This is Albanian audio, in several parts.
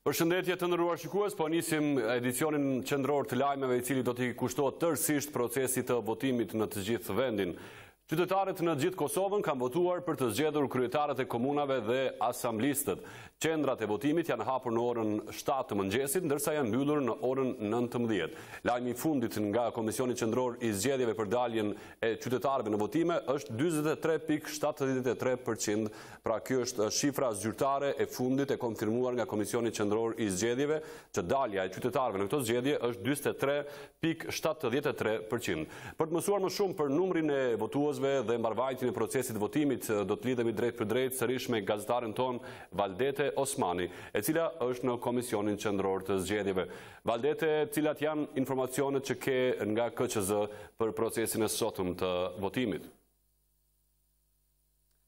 Përshëndetje të nderuar shikues, po nisim edicionin qendror të lajmeve i cili do t'i kushtohet tërësisht procesit të votimit në të gjithë vendin. Qytetarët në gjithë Kosovën kanë votuar për të zgjedhur kryetarët e komunave dhe asamblistët. Qendrat e votimit janë hapur në orën 7 të mëngjesit, ndërsa janë mbyllur në orën 19. Lajmi i fundit nga Komisioni Qendror i Zgjedhjeve për daljen e qytetarëve në votime është 43.73%, pra kjo është shifra zyrtare e fundit e konfirmuar nga Komisioni Qendror i Zgjedhjeve, që dalja e qytetarëve në këto zgjedhje është 43.73%. Për të mësuar më shumë për numrin e votuesve dhe mbarvajtjen e procesit votimit, do të lidhemi drejt për drejt sërish me gazetaren ton Valdete Osmani, e cila është në Komisionin Qendror të Zgjedhjeve. Valdete, cilat janë informacionet që ke nga KQZ për procesin e sotëm të votimit?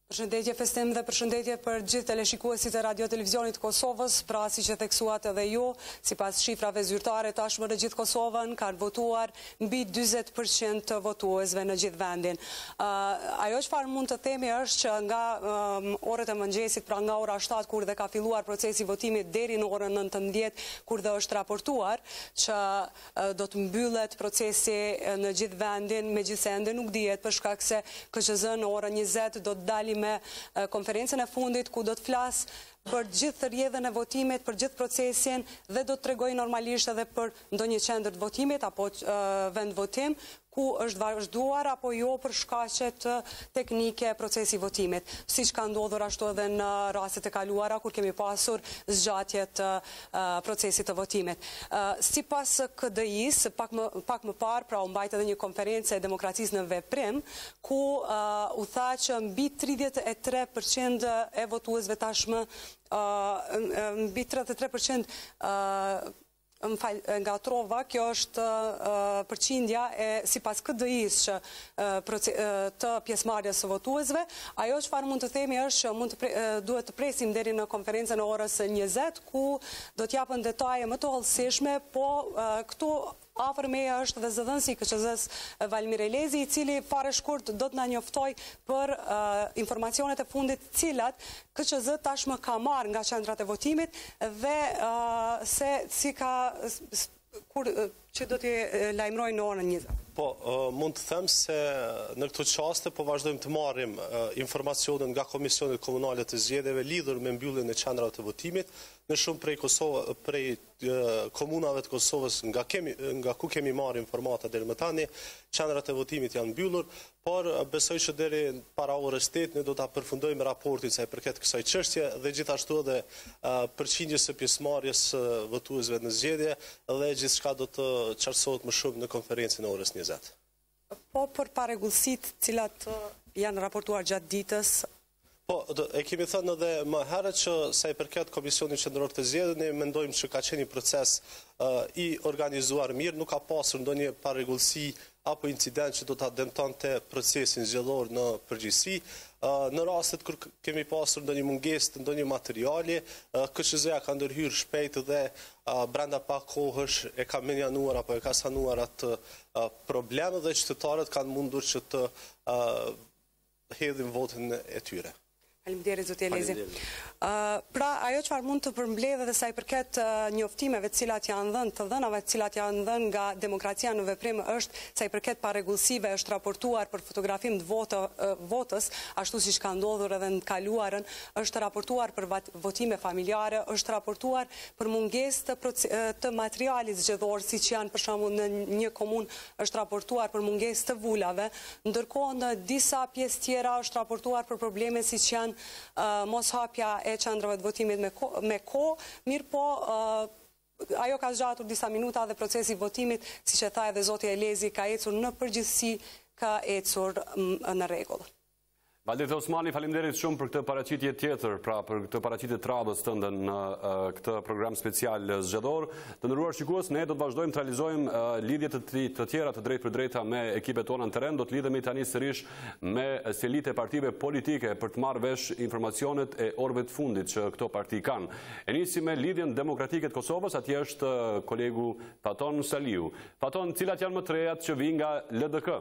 Përshëndetje Festim dhe përshëndetje për gjithë teleshikuesit e Radio Televizionit Kosovës, pra si që theksuat edhe ju, sipas shifrave zyrtare tashmë në gjithë Kosovën kanë votuar mbi 40% të votuesve në gjithë vendin. Ajo çfarë mund të themi është që nga orët e mëngjesit, pra nga ora 7 kur dhe ka filluar procesi votimit deri në orën 19 kur dhe është raportuar që do të mbyllet procesi në gjithë vendin, megjithëse ende nuk dihet për shkak se KQZ në orën 20 do të dali me konferencën e fundit ku do të flasë për gjithë rrjedhën e votimit, për gjithë procesin dhe do të tregoj normalisht edhe për ndonjë qendër të votimit apo vend votim ku është vazhduar apo jo për shkaqe teknike procesi votimit. Siç ka ndodhur ashtu edhe në rastet e kaluara kur kemi pasur zgjatje të procesit të votimit. Sipas KDI-s, pak më parë, pra u mbajt edhe një konferencë e demokracisë në veprim, ku u tha që mbi 33% e votuesve tashmë mbi 33% nga trova, kjo është përqindja sipas KDI-s të pjesëmarrjes së votuesve. Ajo çfarë mund të themi është që duhet të presim deri në konferencën e orës 20 ku do t'japën detaje më të hollësishme, po këtu afër meja është dhe zëdhënësi i KQZ-s Valmir Elezi, i cili fare shkurt do të na njoftoj për informacionet e fundit cilat KQZ tashmë ka marrë nga qendrat e votimit dhe se si ka që do t'i lajmëroj në orën 20. Po, mund të them se në këto qaste po vazhdojmë të marrim informacionet nga Komisionet Komunale të Zgjedhjeve lidhur me mbylljen e qendrave të votimit në shumë prej komunave të Kosovës nga ku kemi marrë informata deri më tani. Qendrat e votimit janë mbyllur, por besoj që deri para orës 8 ne do ta përfundojmë raportin sa i përket kësaj çështje dhe gjithashtu edhe përqindjes së pjesëmarrjes së votuesve në zgjedhje dhe gjithçka do të qartësohet më shumë në konferencën e orës 20. Po për parregullësitë cilat janë raportuar gjatë ditës. Po, e kemi thënë edhe më herët që sa i përket Komisionit Qendror të Zgjedhjeve, ne mendojmë që ka qenë një proces i organizuar mirë, nuk ka pasur ndonjë parregullësi apo incident që do ta dëmtonte procesin zgjedhor në përgjithësi. Në rastet kur kemi pasur ndonjë mungesë të ndonjë materiali, KQZ-ja ka ndërhyrë shpejt dhe brenda pak kohësh e ka menjanuar apo e ka sanuar atë problem dhe qytetarët kanë mundur që të hedhin votën e tyre. Faleminderit zoti Elezi. Pra ajo çfarë mund të përmbledhë dhe sa i përket njoftimeve të cilat janë dhënë, të dhënave të cilat janë dhënë nga demokracia në veprim është sa i përket parregullësive është raportuar për fotografim të votës, ashtu siç ka ndodhur edhe në kaluarën, është raportuar për votime familjare, është raportuar për mungesë të materialit zgjedhor, siç janë për shembull në një komunë është raportuar për mungesë të vulave, ndërkohë në disa pjesë tjera është raportuar për probleme siç janë mos hapja e qendrave të votimit me kohë, mirë po ajo ka zgjatur disa minuta dhe procesi i votimit, siç e tha edhe zoti Elezi, ka ecur në përgjithësi, ka ecur në rregull. Valdete Osmani, faleminderit shumë për këtë paraqitje tjetër, pra për këtë paraqitje të radhës tënde në këtë program special zgjedhor. Të nderuar shikues, ne do të vazhdojmë të realizojmë lidhje të tjera të drejtë për drejta me ekipet tona në terren. Do të lidhemi tani sërish me sjelit e partive politike për të marrë vesh informacionet e orëve të fundit që këto parti kanë. E nisim me lidhjen demokratike të Kosovës, atje është kolegu Faton Saliu. Faton, cilat janë më të rejat që vijnë nga LDK?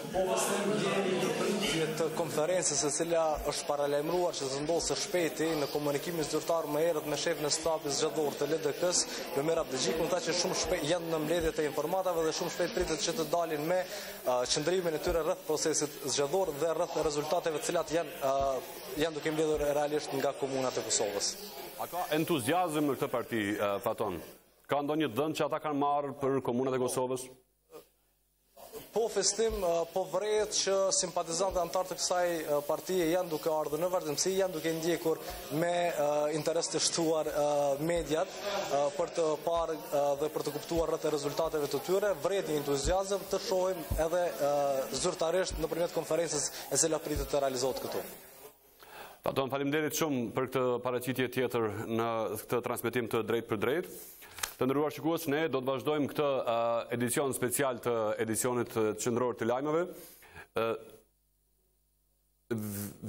Po vështem jemi në përgjithje të konferencës e cila është paralajmëruar që të ndodhë së shpejti në komunikimin zyrtar më herët me shefin e stafit zgjedhor të LDK-s, Lomera Abdëgjiku, ta që shumë shpejt janë në mbledhjet e informatave dhe shumë shpejt pritet që të dalin me qëndrimin e tyre rreth procesit zgjedhor dhe rreth rezultateve të cilat janë duke mbledhur realisht nga komunat e Kosovës. A ka entuziazëm në këtë parti, Faton? Ka ndonjë dhënë që ata kanë marrë për komunat e Kosovës? Po festim, po vret që simpatizantë antarë të kësaj partije janë duke ardhur në vazhdimsi, janë duke ndjekur me interes të shtuar mediat për të parë dhe për të kuptuar rreth rezultateve të tyre. Vret një entuziazëm të shohim edhe zyrtarisht nëpërmjet konferencës e cila pritet të realizohet këtu. Faton, faleminderit shumë për këtë paraqitje tjetër në këtë transmetim të drejt për drejt. Të nderuar shikues, ne do të vazhdojmë këtë edicion special të edicionit qendror të lajmeve.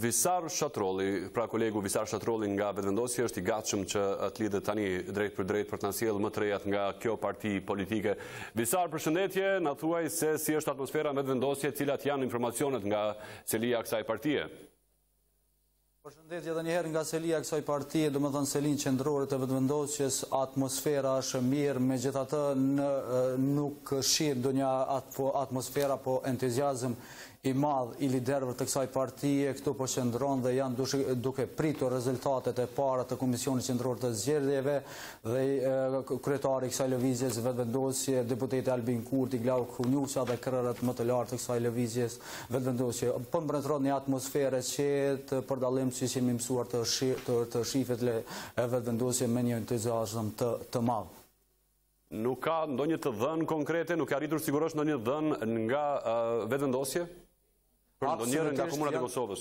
Visar Shatrolli, pra kolegu Visar Shatrolli nga Vetëvendosja është i gatshëm që të lidhet tani drejt për drejt për të na sjellë më të rejat nga kjo parti politike. Visar, përshëndetje, na thuaj se si është atmosfera në Vetëvendosje, cilat janë informacionet nga selia kësaj partie. Përshëndetje edhe njëherë nga selia kësaj partie, do më thënë selin qendrore të Vetëvendosjes, atmosfera është mirë, megjithatë nuk shih ndonjë atmosfera, po entuziazëm i madh i liderëve të kësaj partie, këtu po qëndron dhe janë duke pritur rezultatet e para të Komisionit Qendror të Zgjedhjeve dhe kryetari i kësaj lëvizjes Vetëvendosje, deputeti Albin Kurti, Glau Kunjusa dhe krerët më të lartë të kësaj lëvizjes Vetëvendosje. Po mbretëron një atmosferë qetë për dallim që jemi mësuar të shifet e Vetëvendosje me një entuziazëm të madh. Nuk ka ndonjë të dhënë konkrete, nuk ka arritur sigurisht ndonjë dhënë nga Vetëvendosje? Për ndonjërin nga komunat e Kosovës?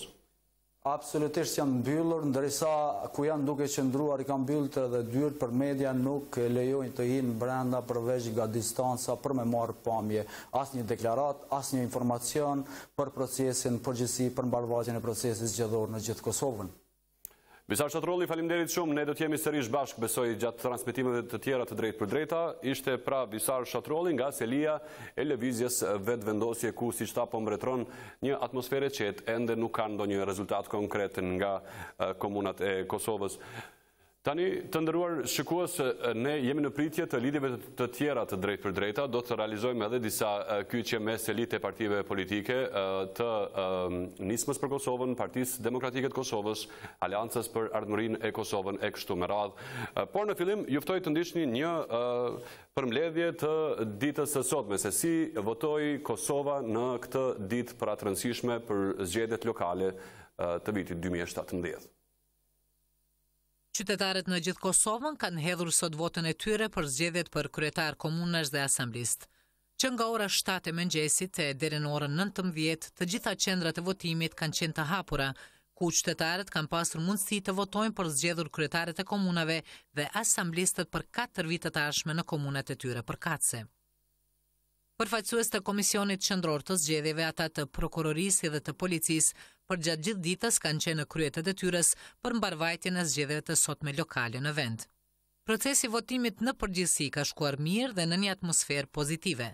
Absolutisht janë mbyllur, ndërsa ku janë duke qëndruar i kanë mbyllur edhe dyert për media nuk lejojnë të hinë brenda përveç nga distanca për me marrë pamje. Asnjë deklarat, asnjë informacion për procesin përgjithësi, për mbarvajtjen e procesit zgjedhor në gjithë Kosovën. Visar Shatrolli, faleminderit shumë. Ne do të jemi sërish bashkë, besoj, gjatë transmetimeve të tjera të drejt për drejta. Ishte pra Visar Shatrolli nga selia e lëvizjes Vetëvendosje, ku siç tha po mbretëron një atmosferë qetë, ende nuk ka ndonjë rezultat konkret nga komunat e Kosovës. Tani, të nderuar shikues, ne jemi në pritje të lidhjeve të tjera të drejt për drejta, do të realizojmë edhe disa kyçje me selit e partive politike të Nismës për Kosovën, Partisë Demokratike të Kosovës, Aleancës për Ardhmërinë e Kosovën e kështu me radhë. Por në fillim ju ftoj të ndiqni një përmbledhje të ditës së sotme, se si votoi Kosova në këtë ditë për atë rëndësishme për zgjedhjet lokale të vitit 2017. Qytetarët në gjithë Kosovën kanë hedhur sot votën e tyre për zgjedhjet për kryetar komunash dhe asamblist. Që nga ora 7 e mëngjesit e deri në orën 19, të gjitha qendrat e votimit kanë qenë të hapura, ku qytetarët kanë pasur mundësi të votojnë për zgjedhur kryetarët e komunave dhe asamblistët për 4 vite të ardhshme në komunat e tyre përkatëse. Përfaqësues të Komisionit Qendror të Zgjedhjeve, ata të prokurorisë dhe të policisë, përgjatë gjithë ditës kanë qenë në krye të detyrës për mbarvajtjen e zgjedhjeve të sotme lokale në vend. Procesi votimit në përgjithësi ka shkuar mirë dhe në një atmosferë pozitive.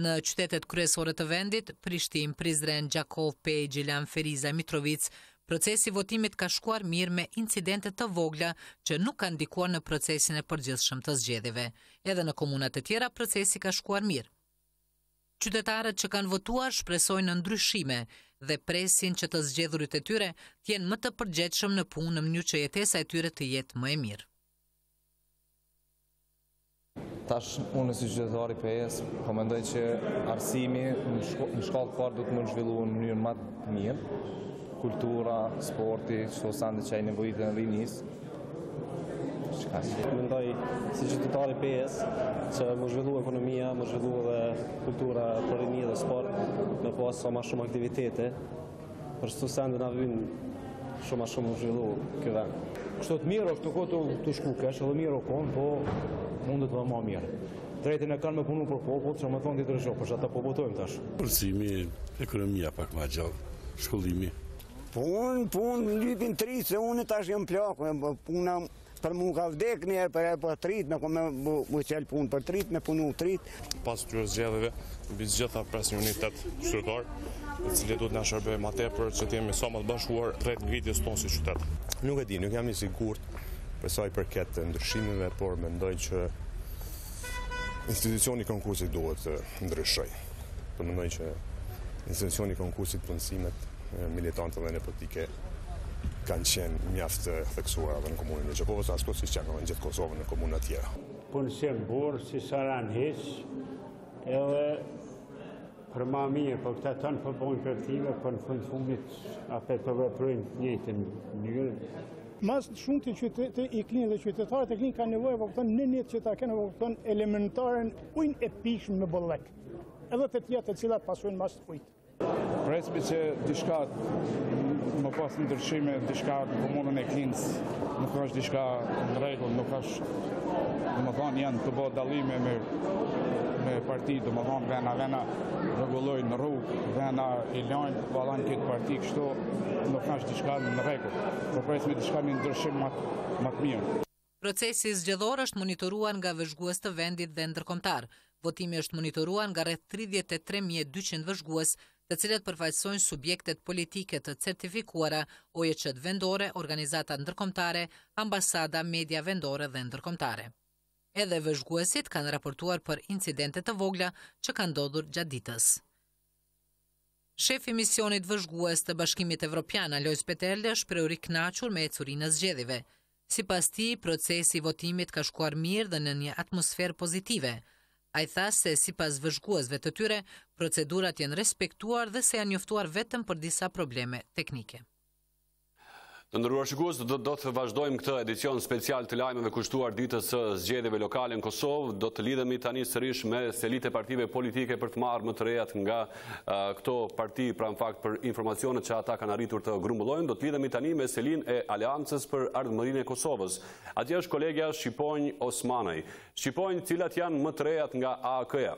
Në qytetet kryesore të vendit, Prishtinë, Prizren, Gjakov, Pej, Gjilan, Feriza, Mitrovic, procesi votimit ka shkuar mirë me incidente të vogla që nuk kanë ndikuar në procesin e përgjithshëm të zgjedhjeve. Edhe në komunat e tjera procesi ka shkuar mirë. Qytetarët që kanë votuar shpresojnë ndryshime dhe presin që të zgjedhurit e tyre të jenë më të përgjegjshëm në punë në mënyrë që jetesa e tyre të jetë më e mirë. Tash unë si qytetar i PS, po mendoj që arsimi në shkallë të parë do të mund zhvilluar në mënyrë më të mirë. Kultura, sporti, çdo sande që ai nevojitë në rinis. Mendoj si qytetari PS që më zhvillu ekonomia, më zhvillu dhe kultura për rini dhe sport, me pas sa ma shumë aktivitete, për shtu sende na vynë shumë ma shumë më zhvillu këtë vend. Kështu të mirë është të kohë të shku kesh, edhe mirë o konë, po mundet dhe ma mirë. Drejtin e kanë me punu për popull, që me thonë ditë rësho, për që ata po botojmë tash. Përsimi, ekonomia pak ma gjallë, shkollimi. Po unë lypin 3, se unë tash jam plakë, puna Për mu ka vdek njerë për trit, me kome mu qelë punë për trit, me punu trit. Pas këtyre zgjedhjeve, mbi gjitha pres një unitet qytetar, i cili duhet na shërbejë më tepër që të jemi sa më të bashkuar drejt ngritjes tonë si qytet. Nuk e di, nuk jam i sigurt për sa i përket të ndryshimeve, por mendoj që institucioni konkursit duhet të ndryshoj. Për mendoj që institucioni konkursit punësimet, militantët dhe në politike kanë qenë mjaft të theksuar edhe në komunën e Gjepovës, ashtu siç janë në gjithë Kosovën në komuna të tjera. Punësim burë, si saran hiç, edhe për ma mirë, për këta tanë përbojnë kërkime, për në fundit ape të veprojnë njëjtën mënyrë. Mas shumë të i klinë dhe qytetarët e klinë ka nevojë për në njëtë që ta kene për elementaren ujnë e pishën me bollek, edhe të tjetë të cilat pasojnë mas të ujtë. Presmi që diçka më pas ndryshime, diçka në komunën e Klinës, nuk është diçka në rregull, nuk është, domethënë janë të bëjë dallime me parti, domethënë vena rregullojnë rrugë, vena i lajnë vallajnë këtë parti kështu, nuk është diçka në rregull. Por presmi diçka në ndryshim më të mirë. Procesi zgjedhor është monitoruar nga vëzhgues të vendit dhe ndërkombëtar. Votimi është monitoruar nga rreth 33.200 vëzhgues, të cilët përfaqësojnë subjektet politike të certifikuara, OJC-t vendore, organizata ndërkombëtare, ambasada, media vendore dhe ndërkombëtare. Edhe vëzhguesit kanë raportuar për incidente të vogla që kanë ndodhur gjatë ditës. Shefi misionit vëzhgues të Bashkimit Evropian, Alojz Peterle, është preur i kënaqur me ecurinë e zgjedhjeve. Sipas tij, procesi i votimit ka shkuar mirë dhe në një atmosferë pozitive. Ai tha se sipas vëzhguesve të tyre, procedurat janë respektuar dhe se janë njoftuar vetëm për disa probleme teknike. Të nderuar shikues, do të vazhdojmë këtë edicion special të lajmeve kushtuar ditës së zgjedhjeve lokale në Kosovë. Do të lidhemi tani sërish me selit e partive politike për të marrë më të rejat nga këto parti, pra në fakt për informacionet që ata kanë arritur të grumbullojnë. Do të lidhemi tani me selin e Aleancës për Ardhmërinë e Kosovës. Atje është kolegja Shqiponj Osmanaj. Shqiponj, cilat janë më të rejat nga AAK-ja?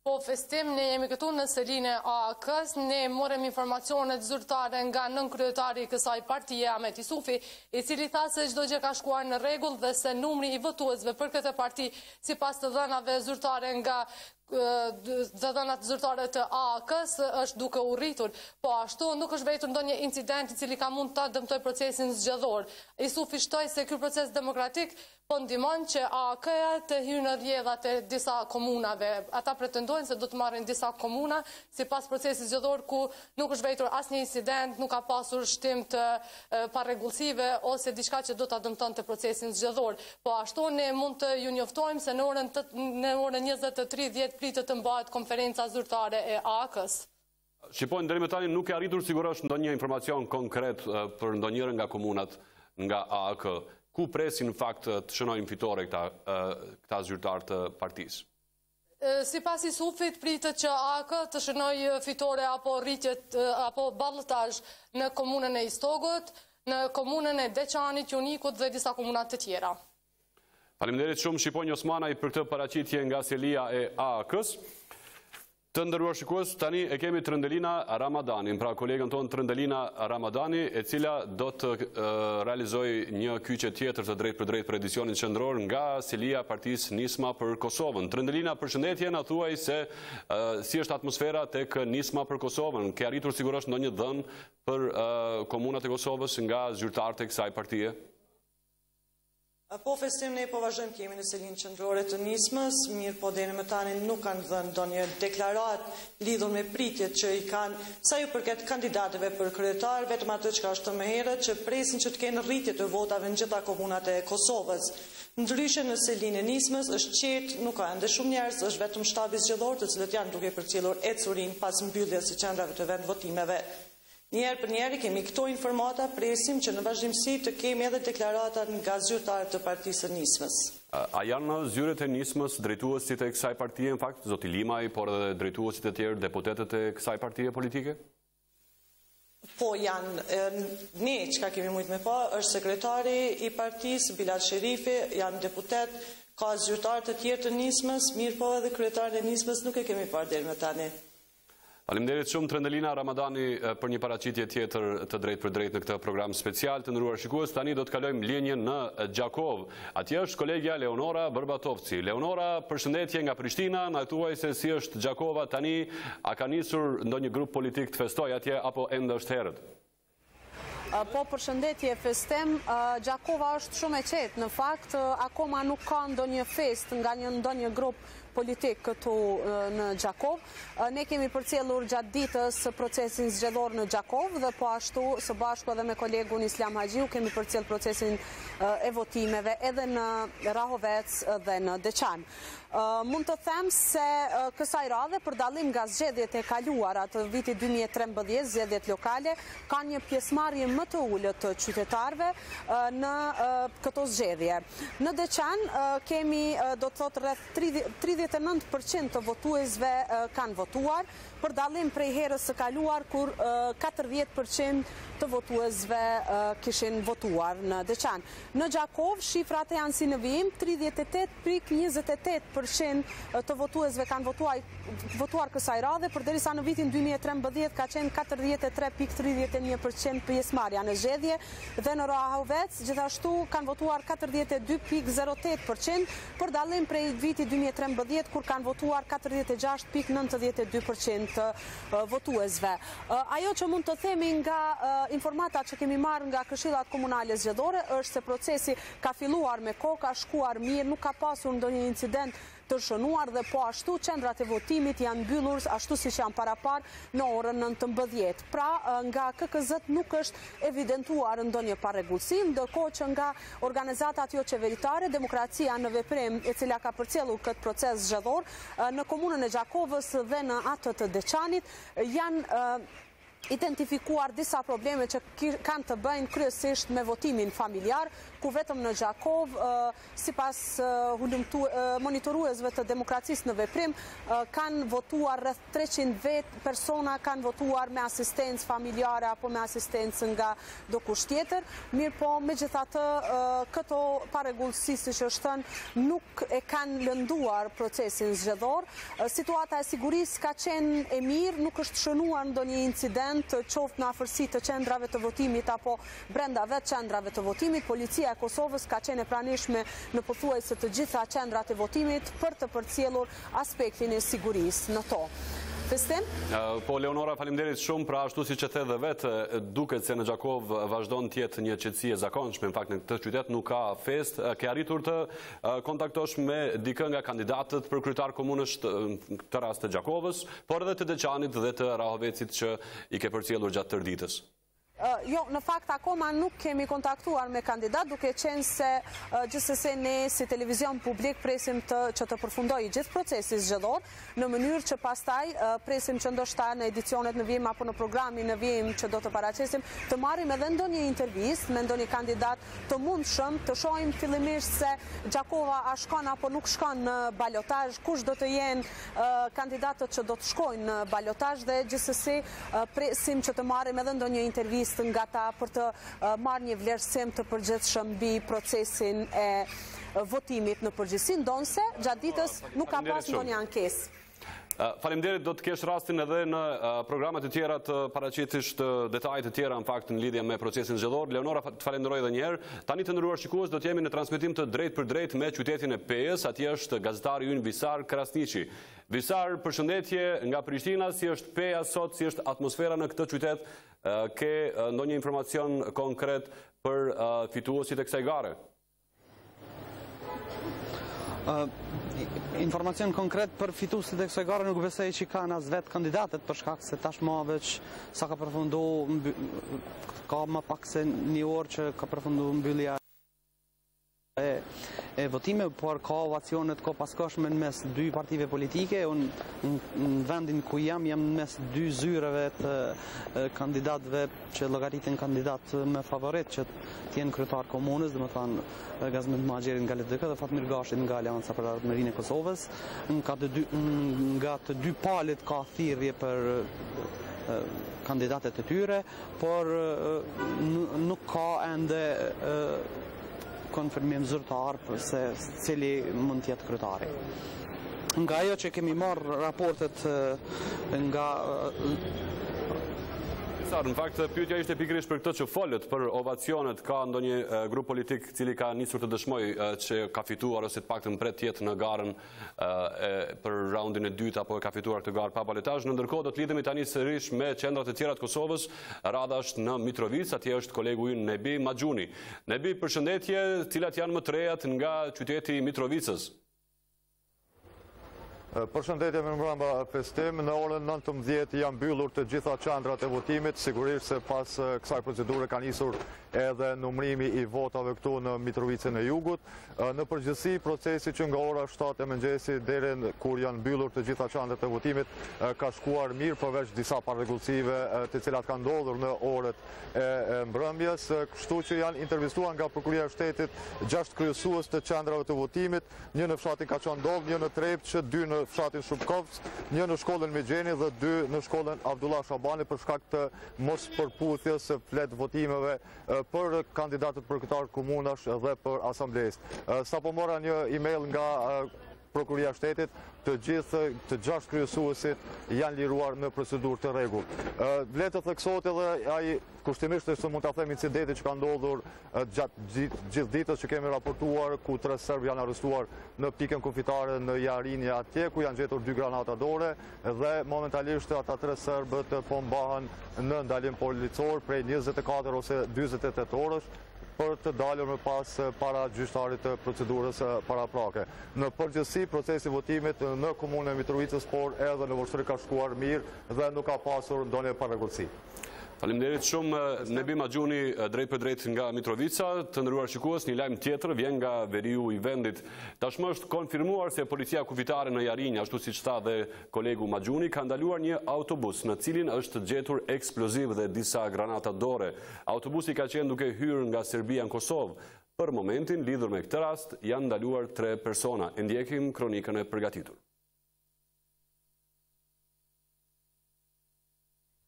Po, festim, ne jemi këtu në selinë e AAK-s, ne morëm informacionet zyrtare nga nënkryetari i kësaj partije, Ahmet Isufi, i cili tha se çdo gjë ka shkuar në rregull dhe se numri i votuesve për këtë parti, sipas të dhënave zyrtare nga dhënat zyrtare të AAK-s është duke u rritur, po ashtu nuk është vërtetë ndonjë incident i cili ka mund ta dëmtoj procesin zgjedhor. Isufi shtoi se ky proces demokratik po ndihmon që AAK-ja të hyjë në rrjedhat e disa komunave. Ata pretendojnë se do të marrin disa komuna sipas procesit zgjedhor ku nuk është vërtetë asnjë incident, nuk ka pasur shtim të parregullsive ose diçka që do ta dëmtonte procesin zgjedhor. Po ashtu ne mund të ju njoftojmë se në orën 20:30 pritet të mbahet konferenca zyrtare e AAK-s. Shqipojnë, deri më tani nuk e arritur sigurisht ndonjë informacion konkret për ndonjërin nga komunat nga AAK. Ku presin në fakt të shënojnë fitore këta zyrtar të partisë? Sipas Isufit pritet që AAK të shënojë fitore apo rritjet apo ballotazh në komunën e Istogut, në komunën e Deçanit, Junikut dhe disa komuna të tjera. Faleminderit shumë Shqiponj Osmanaj për këtë paraqitje nga selia e AAK-s. Të nderuar shikues, tani e kemi Trëndelina Ramadanin, pra kolegën tonë Trëndelina Ramadani, e cila do të realizojë një kyçe tjetër të drejt për drejt për edicionin qendror nga selia partisë Nisma për Kosovën. Trëndelina, përshëndetje, na thuaj se si është atmosfera tek Nisma për Kosovën. Ke arritur sigurisht ndonjë dhënë për komunat e Kosovës nga zyrtarët e kësaj partie? Po, festim, ne po vazhdojmë kemi në selinë qendrore të Nismës, mirë po deri më tani nuk kanë dhënë ndonjë deklarat lidhur me pritjet që i kanë sa ju përket kandidatëve për kryetar, vetëm atë që është më herët që presin që të kenë rritje të votave në gjitha komunat e Kosovës. Ndryshe në selinë e Nismës është qetë, nuk ka ende shumë njerëz, është vetëm shtabi zgjedhor të cilët janë duke përcjellur ecurinë pas mbylljes së qendrave të vendvotimeve. Njerë për njerë kemi këto informata, presim që në vazhdimsi të kemi edhe deklaratat nga zyrtarët të partisë Nismës. A janë zyret e Nismës drejtuesit e kësaj partie, në fakt, zoti Limaj, por edhe drejtuesit e tjerë, deputetet e kësaj partie politike? Po janë, ne që ka kemi mujtë me pa, është sekretari i partisë, Bilal Sherifi, janë deputet, ka zyrtarët të tjerë të Nismës, mirë po edhe kryetarën e Nismës nuk e kemi parë deri më tani. Faleminderit shumë Trendelina Ramadani për një paraqitje tjetër të drejt për drejt në këtë program special. Të nderuar shikues, tani do të kalojmë linjën në Gjakov. Atje është kolegja Leonora Bërbatovci. Leonora, përshëndetje nga Prishtina, na thuaj se si është Gjakova tani, a ka nisur ndonjë grup politik të festoj atje apo ende është herët? Po, përshëndetje, festem, Gjakova është shumë e qetë. Në fakt, akoma nuk ka ndonjë fest nga ndonjë grup politik këtu në Gjakov. Ne kemi përcjellur gjatë ditës procesin zgjedhor në Gjakov dhe po ashtu së bashku edhe me kolegun Islam Haxhiu kemi përcjell procesin e votimeve edhe në Rahovec dhe në Deçan. Mund të them se kësaj radhe për dallim nga zgjedhjet e kaluara të vitit 2013, zgjedhjet lokale, ka një pjesëmarrje më të ulët të qytetarëve në këto zgjedhje. Në Deçan kemi do të thotë rreth 39% të votuesve kanë votuar, për dallim prej herës së kaluar kur 40% të votuesve kishin votuar në Deçan. Në Gjakov shifrat janë si në vijim, 38.28% të votuesve kanë votuar kësaj radhe, përderisa në vitin 2013 ka qenë 43.31% pjesëmarrja në zgjedhje dhe në Rahovec gjithashtu kanë votuar 42.08%, për dallim prej vitit 2013 kur kanë votuar 46.92% të votuesve. Ajo që mund të themi nga informata që kemi marrë nga këshillat komunale zgjedhore është se procesi ka filluar me kohë, ka shkuar mirë, nuk ka pasur ndonjë incident të shënuar dhe po ashtu qendrat e votimit janë mbyllur ashtu siç janë parapar në orën 19. Pra nga KKZ nuk është evidentuar ndonjë parregullsi, ndërkohë që nga organizatat jo qeveritare, Demokracia në Veprim, e cila ka përcjellur këtë proces zgjedhor në komunën e Gjakovës dhe në atë të Deçanit, janë identifikuar disa probleme që kanë të bëjnë kryesisht me votimin familjar, ku vetëm në Gjakov, sipas monitoruesve të Demokracisë në Veprim, kanë votuar rreth 300 persona kanë votuar me asistencë familjare apo me asistencë nga dokush tjetër. Mirë po, megjithatë, këto parregullsi, siç është thënë, nuk e kanë lënduar procesin zgjedhor. Situata e sigurisë ka qenë e mirë, nuk është shënuar ndonjë incident qoftë në afërsi të qendrave të votimit apo brenda vetë qendrave të votimit. Policia e Kosovës ka qenë e pranishme në pothuajse të gjitha qendrat e votimit për të përcjellur aspektin e sigurisë në to. Festim? Po, Leonora, faleminderit shumë, pra ashtu si që the dhe vetë, duket se në Gjakov vazhdon të jetë një qetësi e zakonshme, në fakt në këtë qytet nuk ka fest. Ke arritur të kontaktosh me dikë nga kandidatët për kryetar komunës të rast të Gjakovës, por edhe të Deçanit dhe të Rahovecit që i ke përcjellur gjatë tërë ditës? Jo, në fakt akoma nuk kemi kontaktuar me kandidat, duke qenë se gjithsesi ne si televizion publik presim që të përfundojë gjithë procesi zgjedhor, në mënyrë që pastaj presim që ndoshta në edicionet në vijim apo në programin në vijim që do të paraqesim, të marrim edhe ndonjë intervistë me ndonjë kandidat të mundshëm, të shohim fillimisht se Gjakova a shkon apo nuk shkon në balotazh, kush do të jenë kandidatët që do të shkojnë në balotazh dhe gjithsesi presim që të marrim edhe ndonjë intervistë nga ta për të marrë një vlerësim të përgjithshëm mbi procesin e votimit në përgjithësi, ndonse gjatë ditës nuk ka pas ndonjë ankesë. Faleminderit, do të kesh rastin edhe në programet e tjera të paraqitisht detajet e tjera në fakt në lidhje me procesin zgjedhor. Leonora, të falenderoj edhe një herë. Tani të nderuar shikues, do të jemi në transmetim të drejt për drejt me qytetin e Pejës, atje është gazetari ynë Visar Krasniqi. Visar, përshëndetje nga Prishtina, si është Peja sot, si është atmosfera në këtë qytet, ke ndonjë informacion konkret për fituesit e kësaj gare? Informacion konkret për fituesit e kësaj gare nuk besoj që kanë as vetë kandidatët, për shkak se tashmë veç sa ka përfundu, ka më pak se një orë që ka përfundu mbyllja e votime, por ka ovacionet ko paskoshme në mes dy partive politike. Unë në vendin ku jam në mes dy zyreve të kandidatëve që llogaritin kandidat me favorit që t'jenë kryetar komunës, dhe më thanë Gazmend Magjerin nga LDK dhe Fatmir Gashit nga Alianca për Ardhmërinë e Kosovës. Nga të dy palët ka thirrje për kandidatet e tyre, por nuk ka ende konfirmim zyrtar se cili mund të jetë kryetari. Nga ajo që kemi marrë raportet nga Në fakt, pyetja ishte pikërisht për këtë që folët për ovacionet, ka ndonjë grup politik cili ka nisur të dëshmoj që ka fituar ose të paktën pret tjetë në garën për raundin e dytë apo e ka fituar këtë garë pa balotazh. Në ndërkohë do të lidhemi tani sërish me qendrat e tjera të Kosovës. Rada është në Mitrovic, atje është kolegu ynë Nebi Maxhuni. Nebi, përshëndetje, cilat janë më të rejat nga qyteti i Mitrovicës? Përshëndetje me mbrëmba festim, në orën 19 janë mbyllur të gjitha qendrat e votimit, sigurisht se pas kësaj procedure ka nisur edhe numrimi i votave këtu në Mitrovicën e Jugut. Në përgjithësi, procesi që nga ora 7 e mëngjesi deri kur janë mbyllur të gjitha qendrat e votimit ka shkuar mirë, përveç disa parregullsive të cilat kanë ndodhur në orët e mbrëmjes, kështu që janë intervistuar nga Prokuria e Shtetit 6 kryesues të qendrave të votimit, një në fshatin Kaçandov, një në Trepçë, 2 në fshatin Shupkovc, një në shkollën Megjeni dhe 2 në shkollën Abdullah Shabani për shkak të mos përputhjes së flet votimeve për kandidatët përkëtar komunash dhe për asamblesë. Sapo mora një email nga Prokuria e Shtetit, të 6 kryesuesit janë liruar në procedurë të rregullt. Vlet të theksohet edhe ai kushtimisht se mund ta them incidenti që ka ndodhur gjatë gjithë ditës që kemi raportuar, ku 3 serbë janë arrestuar në pikën kufitare në Jarinje atje, ku janë gjetur 2 granata dore dhe momentalisht ata 3 serbët po mbahen në ndalim policor prej 24 ose 48 orësh për të dalur më pas para gjyqtarit të procedurës paraprake. Në përgjithësi, procesi votimit në komunën e Mitrovicës, por edhe në Voçtri ka shkuar mirë dhe nuk ka pasur ndonjë parregullsi. Faleminderit shumë Nebi Maxhuni drejt për drejt nga Mitrovica. Të nderuar shikues, një lajm tjetër vjen nga veriu i vendit. Tashmë është konfirmuar se policia kufitare në Jarinje, ashtu siç tha dhe kolegu Maxhuni, ka ndaluar një autobus në cilin është gjetur eksploziv dhe disa granata dore. Autobusi ka qenë duke hyrë nga Serbia në Kosovë. Për momentin, lidhur me këtë rast, janë ndaluar 3 persona. E ndjekim kronikën e përgatitur.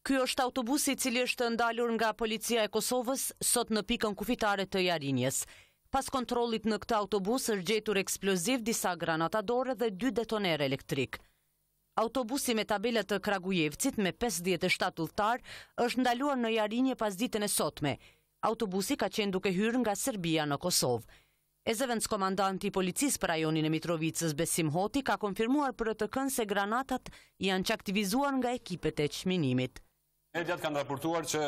Ky është autobusi i cili është ndalur nga policia e Kosovës sot në pikën kufitare të Jarinjes. Pas kontrollit në këtë autobus është gjetur eksploziv, disa granata dore dhe 2 detoner elektrik. Autobusi me tabelat të Kragujevcit me 57 udhëtar është ndaluar në Jarinje pas ditën e sotme. Autobusi ka qenë duke hyrë nga Serbia në Kosovë. Ezevendës komandanti i policisë për rajonin e Mitrovicës Besim Hoti ka konfirmuar për RTK-n se granatat janë çaktivizuar nga ekipet e çminimit. Mediat kanë raportuar që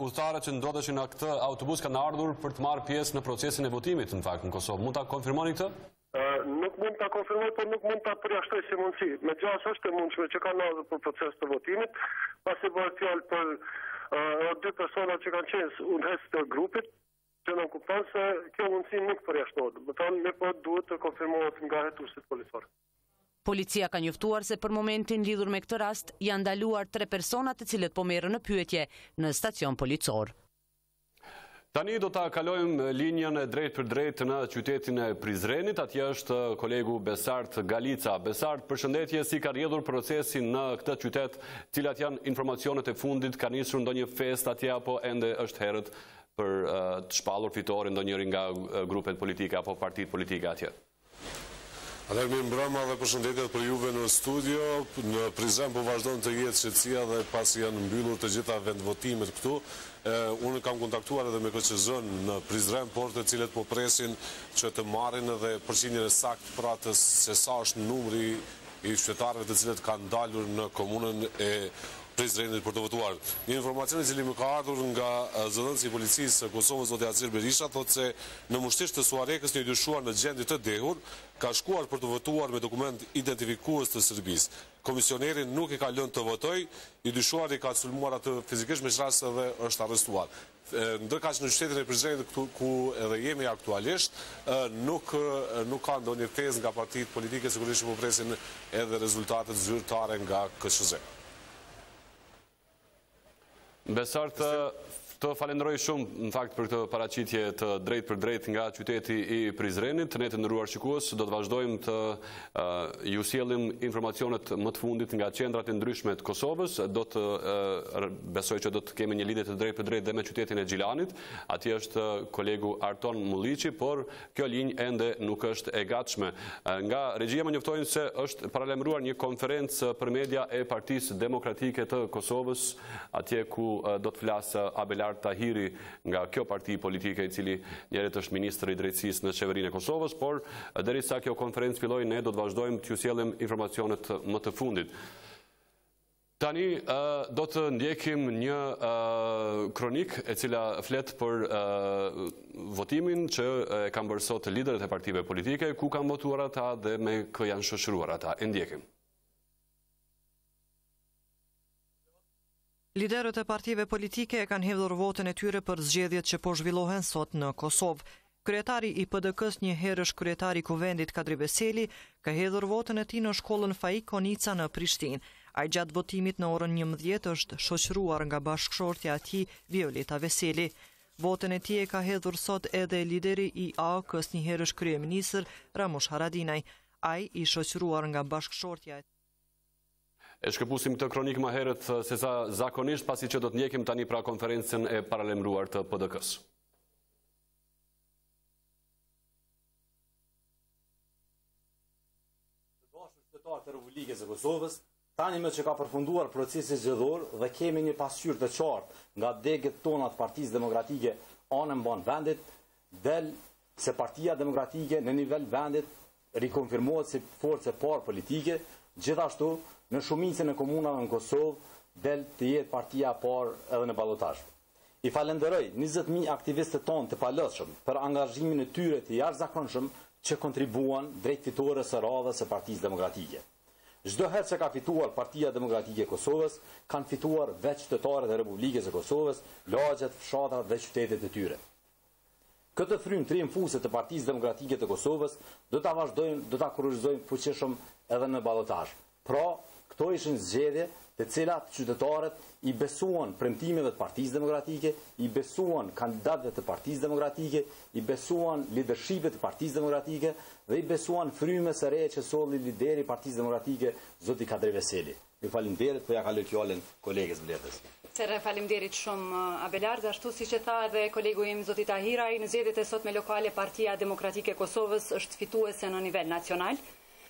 udhëtarët që ndodheshin në këtë autobus kanë ardhur për të marrë pjesë në procesin e votimit në fakt në Kosovë. Mund ta konfirmoni këtë? Nuk mund ta konfirmoj, por nuk mund ta përjashtoj si mundësi. Megjithëse është e mundshme që kanë ardhur për proces të votimit, pasi bëhet fjalë për 2 persona që kanë qenë udhëheqës të grupit, që nuk kupton se kjo mundësi nuk përjashtohet. Do të thonë ne po duhet të konfirmohet nga hetuesit policorë. Policia ka njoftuar se për momentin lidhur me këtë rast janë ndaluar 3 persona të cilët po merren në pyetje në stacion policor. Tani do ta kalojmë linjën e drejt për drejt në qytetin e Prizrenit. Atje është kolegu Besart Galica. Besart, përshëndetje, si ka rrjedhur procesi në këtë qytet, cilat janë informacionet e fundit, ka nisur ndonjë fest atje apo ende është herët për të shpallur fitore ndonjëri nga grupet politike apo partitë politike atje? Atëherë mi mbrëma dhe përshëndetjet për juve në studio. Në Prizren po vazhdojnë të jetë qetësia dhe pasi janë mbyllur të gjitha vendvotimet këtu. Unë kam kontaktuar edhe me KQZ-n në Prizren, por të cilët po presin që të marrin edhe përqindjen e saktë për atë se sa është numri i qytetarëve të cilët kanë dalur në komunën e Prizrenit për të votuar. Një informacion i cili më ka ardhur nga zëdhënësi i policisë së Kosovës, zoti Azir Berisha, thotë se në mushtisht të Suarekës një dyshuar në gjendje të dehur ka shkuar për të votuar me dokument identifikues të Serbisë. Komisionerin nuk i ka lënë të votoj, i dyshuari ka sulmuar atë fizikisht me qrasë dhe është arrestuar. Ndërkaq në qytetin e Prizrenit ku edhe jemi aktualisht, nuk ka ndonjë tezë nga partitë politike, sigurisht po presin edhe rezultatet zyrtare nga KQZ. Besart, Të falenderoj shumë në fakt për këtë paraqitje të drejt për drejt nga qyteti I Prizrenit. Ne të nderuar shikues, do të vazhdojmë të ju sjellim informacionet më të fundit nga qendrat e ndryshme të Kosovës. Do të besoj që do të kemi një lidhje të drejt për drejt dhe me qytetin e Gjilanit. Atje është kolegu Arton Mulliqi, por kjo linjë ende nuk është e gatshme. Nga regjia më njoftojnë se është paralajmëruar një konferencë për media e Partisë Demokratike të Kosovës, atje ku do të flasë Abelar Tahiri nga kjo parti politike I cili njerët është ministri I drejtësisë në qeverinë e Kosovës, por derisa kjo konferencë filloj, ne do të vazhdojmë të ju sjellim informacionet më të fundit. Tani do të ndjekim një kronik e cila flet për votimin që kanë bërë sot liderët e partive politike, ku kanë votuar ata dhe me kë janë shoqëruar ata. E ndjekim. Liderët e partive politike e kanë hedhur votën e tyre për zgjedhjet që po zhvillohen sot në Kosovë. Kryetari I PDK-s, një herësh kryetari I Kuvendit Kadri Veseli, ka hedhur votën e tij në shkollën Faik Konica në Prishtinë. Ai gjatë votimit në orën 11 është shoqëruar nga bashkëshortja e tij Violeta Veseli. Votën e tij e ka hedhur sot edhe lideri I AOK-s, një herësh kryeministër Ramush Haradinaj. Ai I shoqëruar nga bashkëshortja e tij. E shkëpusim këtë kronik më herët se sa zakonisht, pasi që do të ndjekim tani pra konferencën e paralajmëruar të PDK-s. Të dashur qytetarë të Republikës së Kosovës, tani me që ka përfunduar procesi zgjedhor dhe kemi një pasqyrë të qartë nga degët tona të Partisë Demokratike anën mban vendit, del se Partia Demokratike në nivel vendit rikonfirmohet si forcë e parë politike, gjithashtu në shumicën e komunave në Kosovë del të jetë partia e parë edhe në ballotazh. I falenderoj 20.000 aktivistët tonë të palëshëm për angazhimin e tyre të jashtëzakonshëm që kontribuan drejt fitores së radhës së Partisë Demokratike. Çdo herë që ka fituar Partia Demokratike e Kosovës, kanë fituar veç qytetarët e Republikës së Kosovës, lagjet, fshatrat dhe qytetet e tyre. Këtë frymë triumfuese të Partisë Demokratike të Kosovës do ta vazhdojmë, do ta kurrizojmë fuqishëm edhe në ballotazh. Pra, këto ishin zgjedhje të cilat qytetarët I besuan premtimeve të Partisë Demokratike, I besuan kandidatëve të Partisë Demokratike, I besuan leadershipit të Partisë Demokratike dhe I besuan frymës së re që solli lideri I Partisë Demokratike, zoti Kadri Veseli. Ju falenderoj, po ja kaloj fjalën kolegës Bletës. Faleminderit shumë Abelar, ashtu siç e tha edhe kolegu im zoti Tahiraj, në zgjedhjet e sotme lokale Partia Demokratike e Kosovës është fituese në nivel nacional.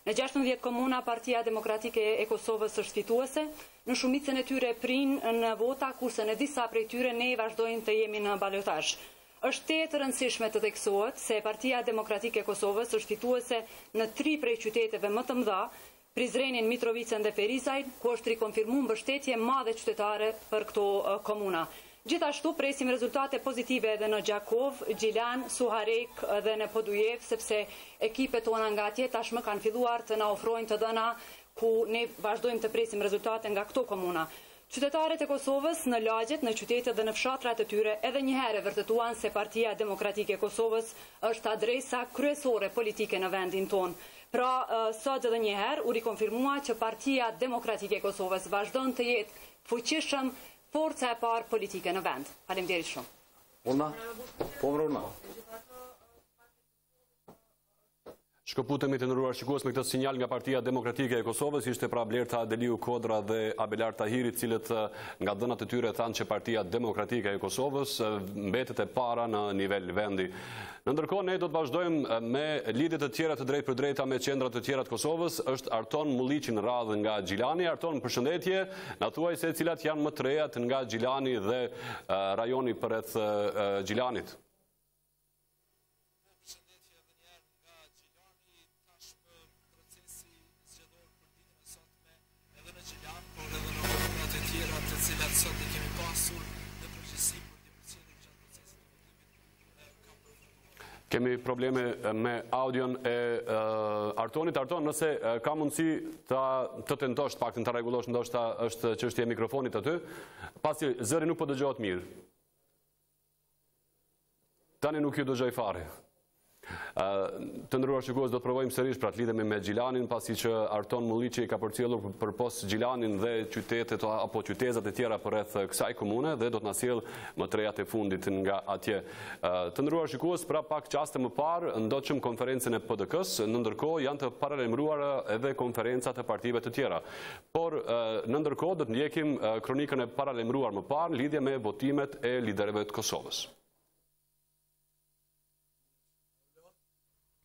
Në 16 komuna, Partia Demokratike e Kosovës është fituese, në shumicën e tyre prin në vota, kurse në disa prej tyre ne vazhdojmë të jemi në balotazh. Është të rëndësishme të theksohet se Partia Demokratike e Kosovës është fituese në 3 prej qyteteve më të mëdha, Prizrenin, Mitrovicën dhe Ferizajin, ku është rikonfirmuar mbështetje madhe qytetare për këto komuna. Gjithashtu presim rezultate pozitive edhe në Gjakov, Gjilan, Suharek dhe në Podujev, sepse ekipet tona nga atje tashmë kanë filluar të na ofrojnë të dhëna ku ne vazhdojmë të presim rezultate nga këto komuna. Qytetarët e Kosovës në lagjet, në qytetet dhe në fshatrat e tyre edhe një herë vërtetuan se Partia Demokratike e Kosovës është adresa kryesore politike në vendin tonë. Pra, sot edhe një herë u rikonfirmua që Partia Demokratike e Kosovës vazhdon të jetë fuqishëm forca e parë politike në vend. Faleminderit shumë. Urna? Po më urna. Shkëputemi të nderuar shikues me këtë sinjal nga Partia Demokratike e Kosovës, ishte pra Blerta Adeliu Kodra dhe Abelar Tahiri, cilët nga dhënat e tyre thanë që Partia Demokratike e Kosovës mbetet e para në nivel vendi. Në ndërkohë, ne do të vazhdojmë me lidhjet të tjera të drejt për drejta me qendrat të tjera të Kosovës. Është Arton Mulliqi në radhë nga Gjilani. Arton, përshëndetje, na thuaj se cilat janë më të rejat nga Gjilani dhe rajoni përreth Gjilanit. Kemi probleme me audion e Artonit. Arton, nëse ka mundësi të tentosh pak të rregullosh, ndoshta është çështja e mikrofonit aty, pasi zëri nuk po dëgjohet mirë. Tani nuk ju dëgjoj fare. Të ndëruar shikues, do të provojmë sërish pra të lidhemi me Gjilanin, pasi që Arton Mulliqi ka përcjellur për post Gjilanin dhe qytetet apo qytetat e tjera përreth kësaj komune dhe do të na sjell më të rejat e fundit nga atje. Të ndëruar shikues, pra pak qaste më parë ndoqëm konferencën e PDK-s, në ndërkohë janë të paralajmëruara edhe konferencat e partive të tjera. Por në ndërkohë do të ndjekim kronikën e paralajmëruar më parë në lidhje me votimet e liderëve të Kosovës.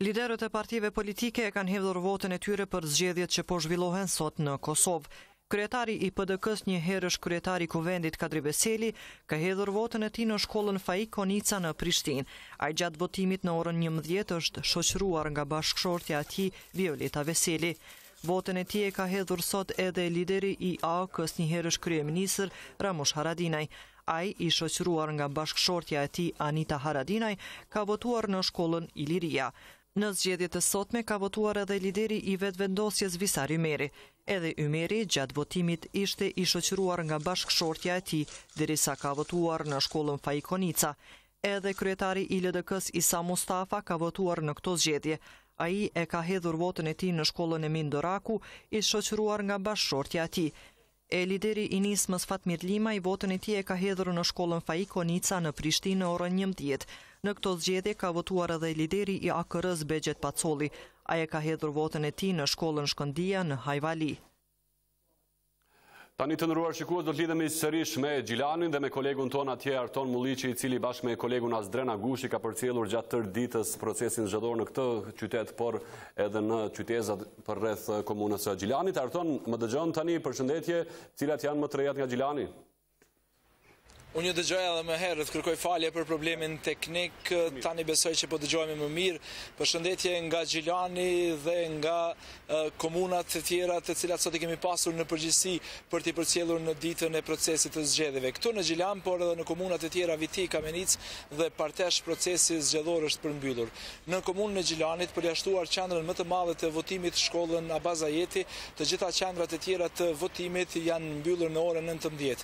Liderët e partive politike e kanë hedhur votën e tyre për zgjedhjet që po zhvillohen sot në Kosovë. Kryetari i PDK-s, një herësh kryetari i kuvendit Kadri Veseli, ka hedhur votën e tij në shkollën Faik Konica në Prishtinë. Ai gjatë votimit në orën 11 është shoqëruar nga bashkëshortja e tij Violeta Veseli. Votën e tij e ka hedhur sot edhe lideri i AK-s, një herësh kryeministër Ramush Haradinaj. Ai, i shoqëruar nga bashkëshortja e tij Anita Haradinaj, ka votuar në shkollën Iliria. Në zgjedhjet e sotme ka votuar edhe lideri i vetvendosjes Visar Ymeri. Edhe Ymeri gjatë votimit ishte i shoqëruar nga bashkëshortja e tij, derisa ka votuar në shkollën Faik Konica. Edhe kryetari i LDK-s Isa Mustafa ka votuar në këto zgjedhje. Ai e ka hedhur votën e tij në shkollën Emin Doraku, i shoqëruar nga bashkëshortja e tij. E lideri i nismës Fatmir Limaj votën e tij e ka hedhur në shkollën Faik Konica në Prishtinë në orën 11. Në këto zgjedhje ka votuar edhe lideri i AKR-s Begjet Pacolli. Ai e ka hedhur votën e tij në shkollën Shkëndia në Hajvali. Tani të ndëruar shikues, do të lidhemi sërish me Gjilanin dhe me kolegun ton atje Arton Mulliqi, i cili bashkë me kolegun Azdren Agushi ka përcjellur gjatë tërë ditës procesin zgjedhor në këtë qytet, por edhe në qytetat përreth komunës së Gjilanit. Arton, më dëgjon tani, përshëndetje, cilat janë më të rejat nga Gjilani? Unë ju dëgjoj edhe më herët, kërkoj falje për problemin teknik, tani besoj që po dëgjojmë më mirë. Përshëndetje nga Gjilani dhe nga komunat të tjera të cilat sot i kemi pasur në përgjithësi për t'i përcjellur në ditën e procesit të zgjedhjeve. Këtu në Gjilan, por edhe në komunat të tjera Viti, Kamenic dhe Partesh, procesi zgjedhor është përmbyllur. Në komunën e Gjilanit, përjashtuar qendrën më të madhe të votimit shkollën Abazajeti, të gjitha qendrat e tjera të votimit janë mbyllur në orën 19.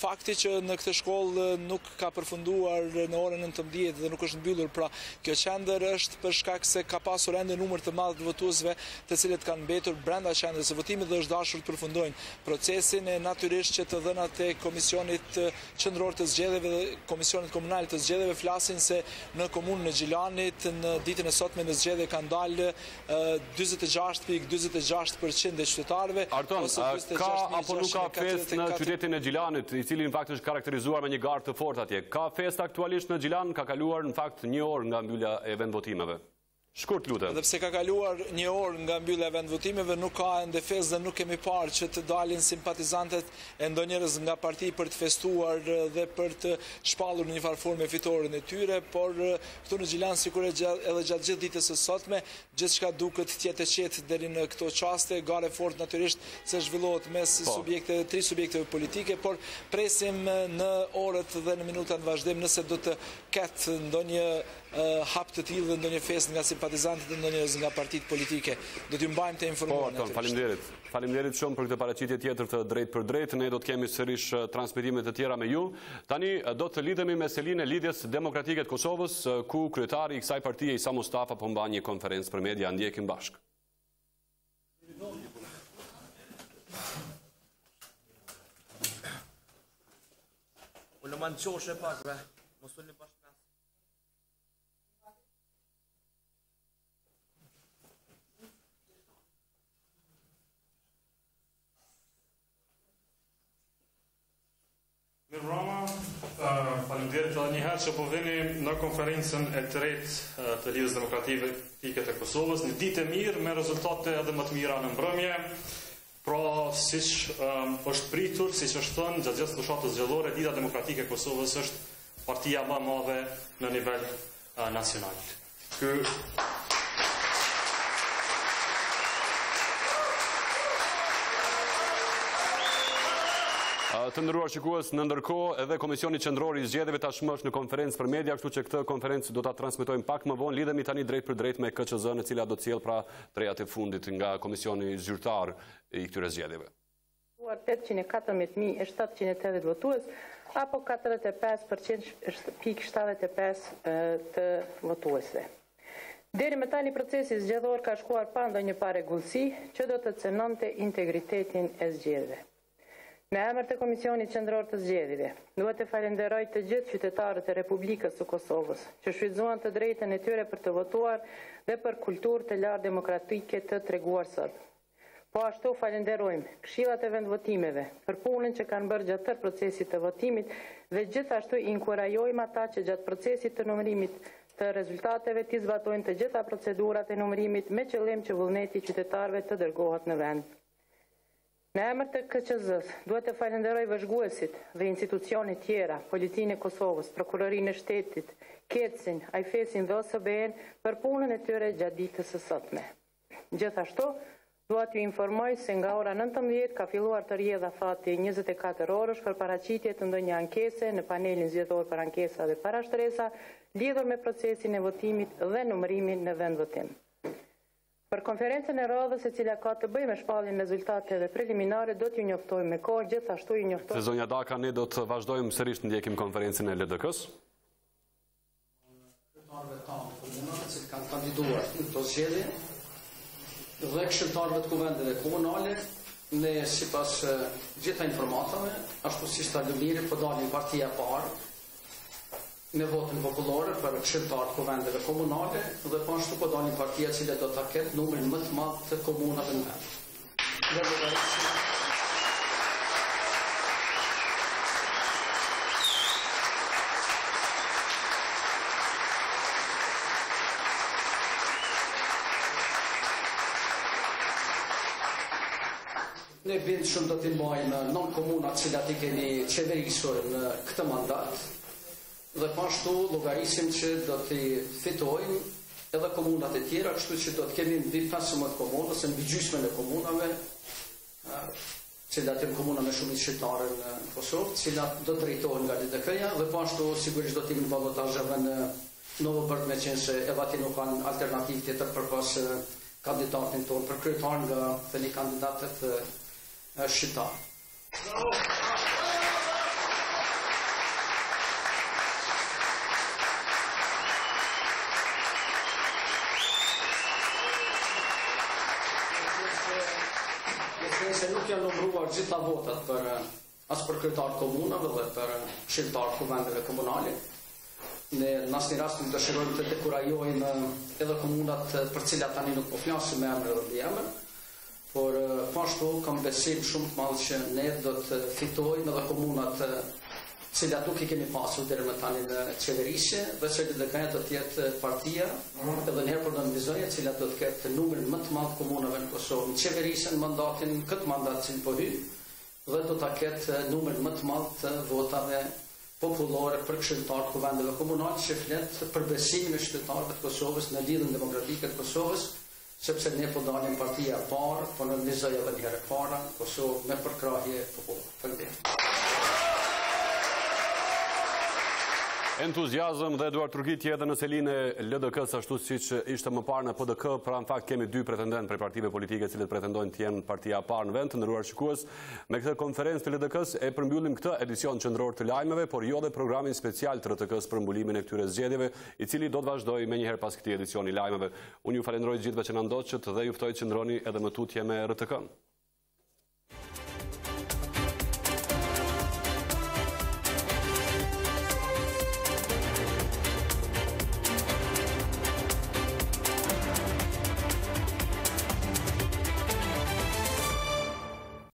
Fakti që në këtë shkollë nuk ka përfunduar në orën 19 dhe nuk është mbyllur, pra kjo qendër është për shkak se ka pasur ende numër të madh të votuesve të cilët kanë mbetur brenda qendrës së votimit dhe është dashur të përfundojnë procesin. E natyrisht që të dhënat e Komisionit Qendror të Zgjedhjeve dhe Komisionit Komunal të Zgjedhjeve flasin se në komunën e Gjilanit në ditën e sotme në zgjedhje kanë dalë 46.46% e qytetarëve. Arton, ka apo nuk ka festë në qytetin e Gjilanit, i cili në fakt është karakterizuar me një garë të fortë atje? Ka festë aktualisht në Gjilan? Ka kaluar në fakt një orë nga mbyllja e vendvotimeve. Shkurt lutem. Edhe pse ka kaluar një orë nga mbyllja e vendvotimeve, nuk ka ende festë dhe nuk kemi parë që të dalin simpatizantet e ndonjërs nga parti për të festuar dhe për të shpallur në një farë forme fitoren e tyre, por këtu në Gjilan sikur edhe gjatë gjithë ditës së sotme, gjithçka duket të jetë e qetë deri në këto çaste. Gare fort natyrisht se zhvillohet mes tri subjekteve politike, por presim në orët dhe në minutat në vazhdim nëse do të ketë ndonjë hap të tillë dhe ndonjë festë nga simpatizantët e ndonjërs nga partitë politike. Do t'ju mbajmë të informuar. Faleminderit. Faleminderit shumë për këtë paraqitje tjetër të drejtë për drejtë. Ne do të kemi sërish transmetime të tjera me ju. Tani do të lidhemi me selinë e lidhjes demokratike të Kosovës, ku kryetari i kësaj partie Isa Mustafa po mban një konferencë për media. Ndjekim bashkë. Unë më nëqoshe pak, be. Mos unë bashkë. Faleminderit edhe një herë që po vini në konferencën e tretë të lidhjes demokratike të Kosovës, një ditë e mirë me rezultate edhe më të mira në mbrëmje. Pra, siç është pritur, siç është thënë gjatë gjithë fushatës zgjedhore, Dita Demokratike e Kosovës është partia më e madhe në nivel nacional. Të ndëruar shikues, në ndërkohë edhe Komisioni Qendror i Zgjedhjeve tashmë është në konferencë për media, kështu që këtë konferencë do ta transmetojmë pak më vonë. Lidhemi tani drejt për drejt me KQZ-n, e cila do të sjellë pra trejat e fundit nga Komisioni Zyrtar i këtyre zgjedhjeve. 814.780 votues, apo 45.75% të votuesve. Deri me tani procesi zgjedhor ka shkuar pa ndonjë paregullsi që do të cënonte integritetin e zgjedhjeve. Në emër të Komisionit Qendror të Zgjedhjeve, duhet të falenderoj të gjithë qytetarët e Republikës së Kosovës që shfrytzuan të drejtën e tyre për të votuar dhe për kulturë të lartë demokratike të treguar sot. Po ashtu falenderojmë këshillat e vendvotimeve për punën që kanë bërë gjatë tërë procesit të votimit dhe gjithashtu inkurajojmë ata që gjatë procesit të numërimit të rezultateve të zbatojnë të gjitha procedurat e numërimit me qëllim që vullneti i qytetarëve të dërgohet në vend. Në emër të KQZ-s, duhet të falenderoj vëzhguesit dhe institucionet tjera, Policinë e Kosovës, Prokurorinë e Shtetit, KEC-in, AIFES-in dhe OSBE-n për punën e tyre gjatë ditës së sotme. Gjithashtu, duhet ju informoj se nga ora 19 ka filluar të rrjedhë afati 24 orësh për paraqitje të ndonjë ankese në panelin zgjedhor për ankesa dhe parashtresa lidhur me procesin e votimit dhe numërimin në vendvotim. Për konferencën e radhës e cila ka të bëjë me shpalljen rezultateve preliminare do t'ju njoftojmë me kohë, gjithashtu ju njoftojmë. Zonja Daka, ne do të vazhdojmë sërish të ndjekim konferencën e LDK-s. Këshilltarëve tanë të komunave që kanë kandiduar në këto zgjedhje dhe këshilltarëve të kuvendeve komunale, ne sipas gjitha informatave, ashtu si stabiliri po dalin partia parë me votën popullore për këshilltarët të kuvendeve komunale dhe po ashtu po dalin partia cile do ta ketë numrin më të madh të komunave në vend. Ne bind shumë do t'i mbajmë 9 komunat cilat i keni qeverisur në këtë mandat dhe pashtu llogarisim që do t'i fitojnë edhe komunat e tjera, kështu që do të kemi mbi 15 komuna, ose mbi gjysmën e komunave, cilat janë komuna me shumicë shqiptare në Kosovë, cilat do të drejtohen nga LDK-ja dhe pashtu sigurisht do të kemi ballotazh edhe në Novobërg, me qenë se edhe ati nuk kanë alternativë tjetër përpas kandidatin tonë për kryetar nga thëni kandidatët shqiptarë. Se nuk janë numëruar gjitha votat për as për kryetarët komunave dhe për këshilltarët kuvendeve komunale. Ne në asnjë rast nuk dëshirojmë të dekurajojmë edhe komunat për cilat tani nuk po flasim me emër dhe emër, por po ashtu kam besim shumë të madh që ne do të fitojmë edhe komunat cilat nuk I kemi pasur deri më tani në qeverisje dhe që LDK-ja do të jetë partia edhe njëherë për në vizonje cilat do të ketë numrin më të madh komunave në Kosovë në qeverisje në mandatin këtë mandat që po hy dhe do ta ketë numrin më të madh të votave popullore për këshilltarët kuvendeve komunale që flet për besimin e qytetarëve të Kosovës në lidhjen demokratike të Kosovës, sepse ne po dalim partia e parë, po në vizoj edhe një herë para në Kosovë me përkrahje popullore. Faleminderit. Entuziazëm dhe duar turgitje edhe në selinë e LDK-s, ashtu siç ishte më parë në PDK, pra në fakt kemi 2 pretendentë prej partive politike cilët pretendojnë të jenë partia e parë në vend, të nderuar shikues. Me këtë konferencë të LDK-s e përmbyllim këtë edicion qendror të lajmeve, por jo dhe programin special të RTK-s për mbulimin e këtyre zgjedhjeve, I cili do të vazhdojë menjëherë pas këtij edicioni lajmeve. Unë ju falenderoj gjithëve që na ndoqët dhe ju ftoj që ndroni edhe më tutje me RTK-n.